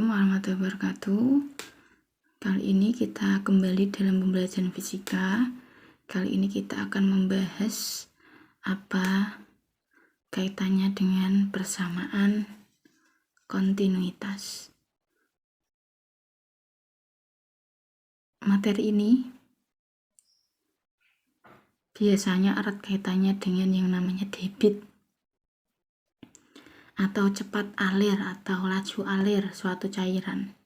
Assalamualaikum warahmatullahi wabarakatuh. Kali ini kita kembali dalam pembelajaran fisika. Kali ini kita akan membahas apa kaitannya dengan persamaan kontinuitas. Materi ini biasanya erat kaitannya dengan yang namanya debit atau cepat alir atau laju alir suatu cairan,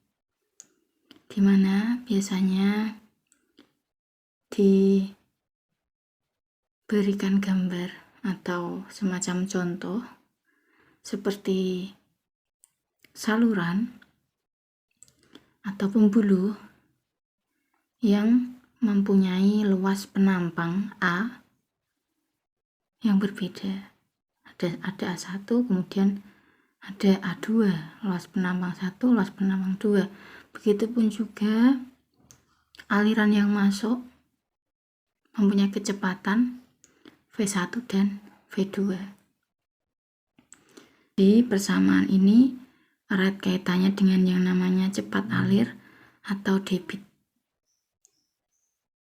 di mana biasanya diberikan gambar atau semacam contoh seperti saluran atau pembuluh yang mempunyai luas penampang A yang berbeda. Ada A1, kemudian ada A2, luas penampang 1, luas penampang 2. Begitupun juga aliran yang masuk mempunyai kecepatan V1 dan V2. Di persamaan ini erat kaitannya dengan yang namanya cepat alir atau debit.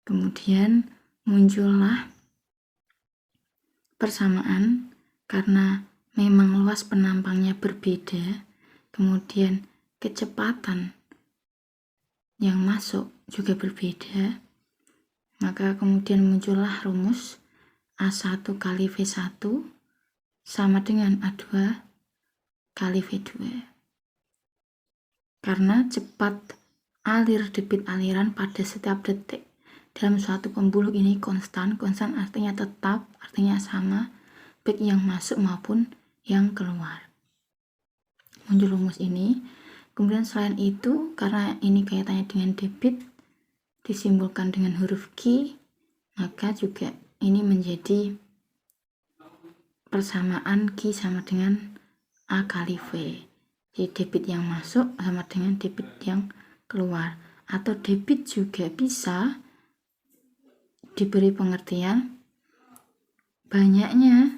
Kemudian muncullah persamaan karena memang luas penampangnya berbeda, kemudian kecepatan yang masuk juga berbeda, maka kemudian muncullah rumus A1 kali V1 sama dengan A2 kali V2. Karena cepat alir debit aliran pada setiap detik dalam suatu pembuluh ini konstan artinya tetap, artinya sama, baik yang masuk maupun yang keluar. Muncul rumus ini. Kemudian selain itu, karena ini kaitannya dengan debit disimbolkan dengan huruf Q, maka juga ini menjadi persamaan Q sama dengan A kali V. Jadi debit yang masuk sama dengan debit yang keluar. Atau debit juga bisa diberi pengertian banyaknya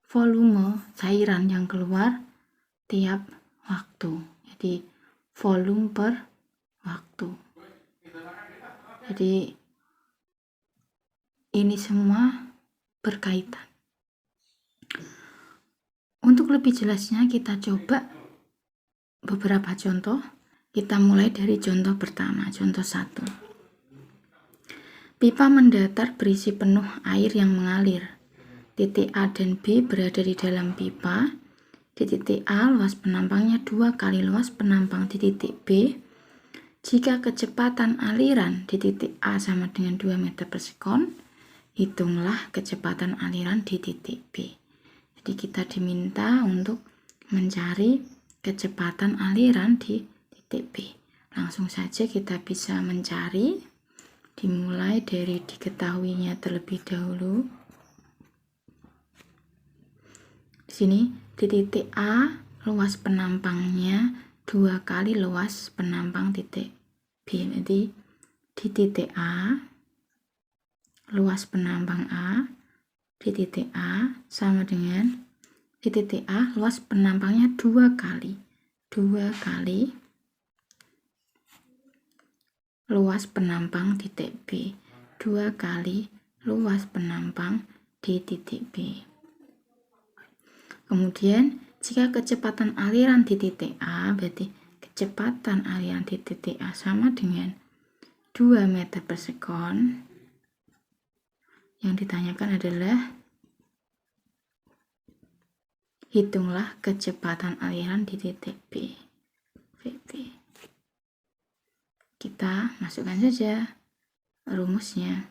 volume cairan yang keluar tiap waktu. Jadi volume per waktu. Jadi ini semua berkaitan. Untuk lebih jelasnya kita coba beberapa contoh. Kita mulai dari contoh pertama, contoh 1. Pipa mendatar berisi penuh air yang mengalir. Titik A dan B berada di dalam pipa. Di titik A luas penampangnya 2 kali luas penampang di titik B. Jika kecepatan aliran di titik A sama dengan 2 meter per sekon, hitunglah kecepatan aliran di titik B. Jadi kita diminta untuk mencari kecepatan aliran di titik B. Langsung saja kita bisa mencari, dimulai dari diketahuinya terlebih dahulu. Di sini di titik A luas penampangnya 2 kali luas penampang titik B. Jadi di titik A luas penampang A di titik A sama dengan di titik A luas penampangnya 2 kali luas penampang titik B, 2 kali luas penampang di titik B. Kemudian jika kecepatan aliran di titik A, berarti kecepatan aliran di titik A sama dengan 2 meter per sekon. Yang ditanyakan adalah hitunglah kecepatan aliran di titik B, VB. Kita masukkan saja rumusnya.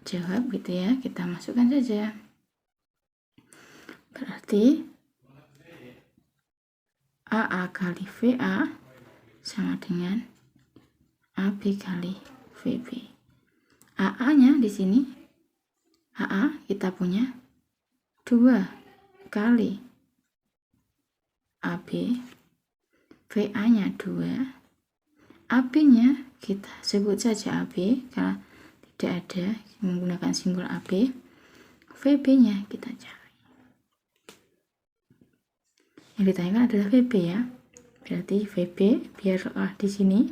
Jawab gitu ya, kita masukkan saja. Berarti AA kali VA sama dengan AB kali VB. AA-nya di sini, AA kita punya 2 kali AB, VA-nya 2, AB-nya kita sebut saja AB karena tidak ada menggunakan simbol AB, VB-nya kita cari. Yang ditanyakan adalah VB ya. Berarti VB biarlah di sini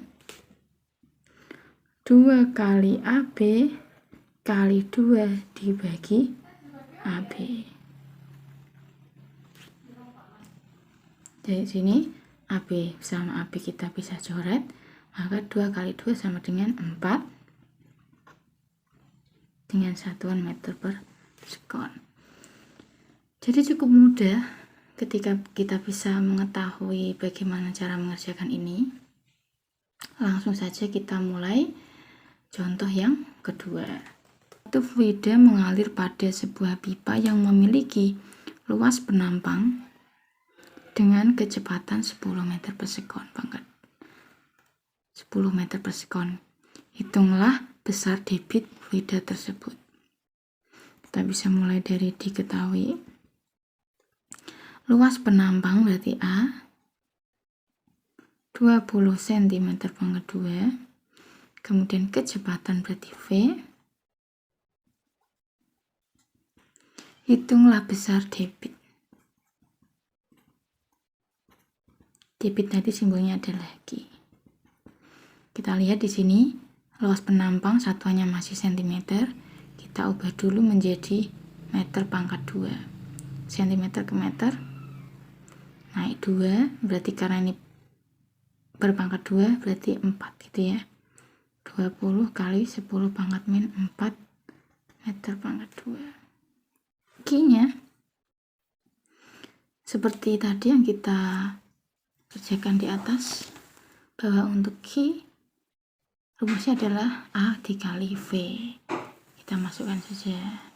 2 kali AB kali 2 dibagi AB. Dari sini AB sama AB kita bisa coret, maka 2 kali 2 sama dengan 4 dengan satuan meter per sekon. Jadi cukup mudah ketika kita bisa mengetahui bagaimana cara mengerjakan ini. Langsung saja kita mulai contoh yang kedua. Satu fluida mengalir pada sebuah pipa yang memiliki luas penampang dengan kecepatan 10 meter per sekon. 10 meter per sekon. Hitunglah besar debit fluida tersebut. Kita bisa mulai dari diketahui. Luas penampang berarti A 20 cm pangkat 2. Kemudian kecepatan berarti V. Hitunglah besar debit. Debit tadi simbolnya adalah Q. Kita lihat di sini luas penampang satuannya masih cm. Kita ubah dulu menjadi meter pangkat 2. Cm ke meter naik 2, berarti karena ini berpangkat 2 berarti 4 gitu ya. 20 kali 10 pangkat min 4 meter pangkat 2. Q-nya seperti tadi yang kita kerjakan di atas, bahwa untuk Q rumusnya adalah A dikali V. Kita masukkan saja.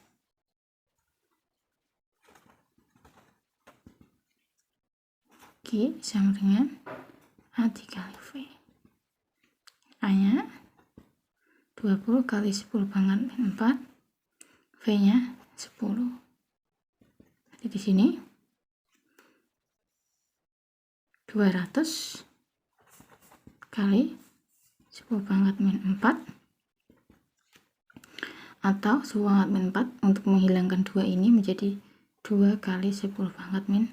Q sama dengan A dikali V. A-nya 20 kali 10 pangkat min 4, V-nya 10. Jadi di sini 200 kali 10 pangkat min 4, atau 10 pangkat min 4 untuk menghilangkan 2 ini menjadi 2 kali 10 pangkat min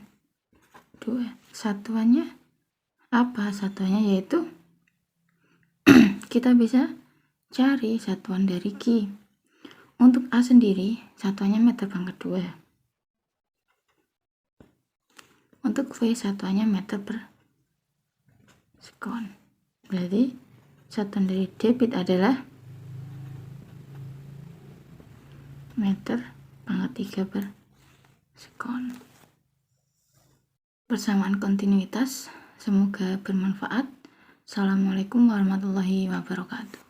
2. Satuannya apa? Satuannya yaitu kita bisa cari satuan dari Q. Untuk A sendiri satuannya meter pangkat 2. Untuk V satuannya meter per sekon. Berarti satuan dari debit adalah meter pangkat 3 per sekon. Persamaan kontinuitas, semoga bermanfaat. Assalamualaikum warahmatullahi wabarakatuh.